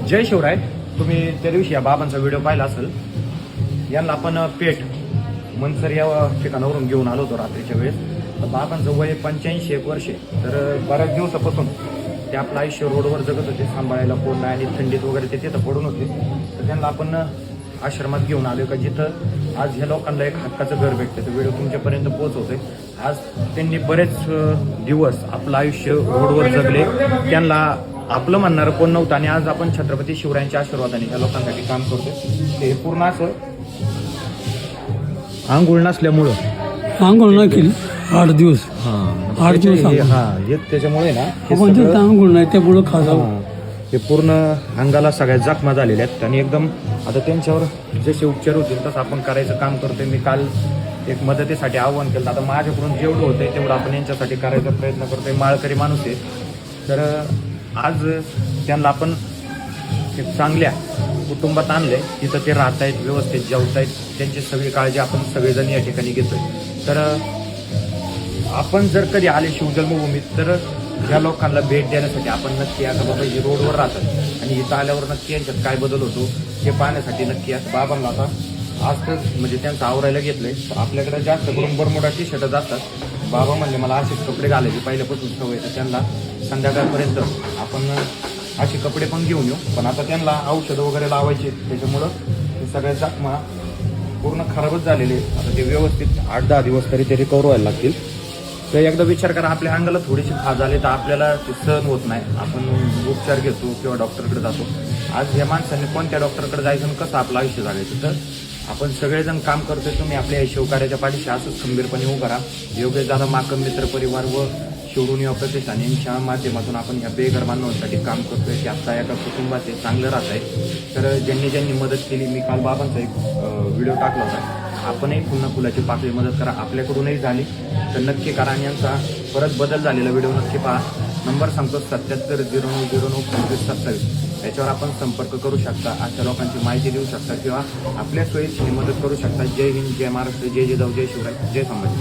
जय शिवराय. तुम्ही त्या दिवशी या बाबांचा व्हिडिओ पाहिला असेल. यांना आपण पेठ मनसर या ठिकाणावरून घेऊन आलो होतो रात्रीच्या वेळेस. तर बाबांचं वय 85 वर्षे. तर बऱ्याच दिवसापासून ते आपलं आयुष्य रोडवर जगत होते. सांभाळायला कोण नाही आणि थंडीत वगैरे ते तिथं पडून होते. तर त्यांना आपण आश्रमात घेऊन आलो का जिथं आज ह्या लोकांना एक हक्काचं घर भेटतं. तर व्हिडिओ तुमच्यापर्यंत पोहोचवतोय. आज त्यांनी बरेच दिवस आपलं आयुष्य रोडवर जगले. त्यांना आपलं म्हणणारं कोण नव्हतं आणि आज आपण छत्रपती शिवरायांच्या आशीर्वादाने ह्या लोकांसाठी काम करतोय. ते पूर्ण असं आंघोळ नसल्यामुळं आंघोळ नाही केली 8 दिवस. 8 दिवस त्याच्यामुळे ना आपण आंघोळ नाही त्यामुळं खाजावं. हे पूर्ण अंगाला सगळ्या जखमा झालेल्या आहेत आणि एकदम आता त्यांच्यावर जसे उपचार होतील तसं आपण करायचं काम करतोय. मी काल एक मदतीसाठी आव्हान केलं. आता माझ्याकडून जेवढं होतंय तेवढं आपण यांच्यासाठी करायचा प्रयत्न करतोय. माळकरी माणूस आहे. तर आज त्यांना आपण एक चांगल्या कुटुंबात आणलंय. तिथं ते राहत आहेत, व्यवस्थित जेवत आहेत. त्यांची सगळी काळजी आपण सगळेजण या ठिकाणी घेतोय. तर आपण जर कधी आले शिवजन्मभूमीत तर या लोकांना भेट देण्यासाठी आपण नक्की आता बाबा हे रोडवर राहतात आणि इथं आल्यावर नक्की यांच्यात काय बदल होतो हे पाहण्यासाठी नक्की असं बाबांना आता आज तर म्हणजे त्यांचं आवरायला घेतलंय. आपल्याकडे जास्त करून बरमुडा टी शर्टच असतात. बाबा म्हणले मला असेच कपडे घालायचे पहिल्यापासून सवय. तर त्यांना संध्याकाळपर्यंत आपण असे कपडे पण घेऊन येऊ. पण आता त्यांना औषधं वगैरे लावायचे त्याच्यामुळं हे सगळ्या जखमा पूर्ण खराबच झालेले. आता ते व्यवस्थित 8-10 दिवस तरी ते रिकवर व्हायला लागतील. तर एकदा विचार करा, आपल्या अंगाला थोडीशी खाज आली तर आपल्याला ते सहन होत नाही. आपण उपचार घेतो किंवा डॉक्टरकडे जातो. आज या माणसांनी कोणत्या डॉक्टरकडे जायचं आणि कसं आपलं आयुष्य जगायचं. तर आपण सगळेजण काम करतोय. तुम्ही आपल्या शिवकार्याच्या पाठीशी असंच खंबीरपणे उभं करा. योगेश दादा माकम मित्र परिवार व शिवरुणी प्रतिष्ठान यांच्या माध्यमातून आपण ह्या बेघर बांधवांसाठी काम करतोय. की आता एका कुटुंबात चांगलं राहत आहे. तर ज्यांनी मदत केली, मी काल बाबांचा एक व्हिडिओ टाकला होता. आपणही पुन्हा फुलाची पाकळी मदत करा. आपल्याकडूनही झाली तर नक्की करा आणि यांचा परत बदल झालेला व्हिडिओ नक्की पहा. नंबर सांगतो 7709092527. याच्यावर आपण संपर्क करू शकता. अशा लोकांची माहिती देऊ शकता किंवा आपल्या सोयीची मदत करू शकता. जय हिंद, जय महाराष्ट्र, जय जिजाऊ, जय शिवराय, जय संभाजी.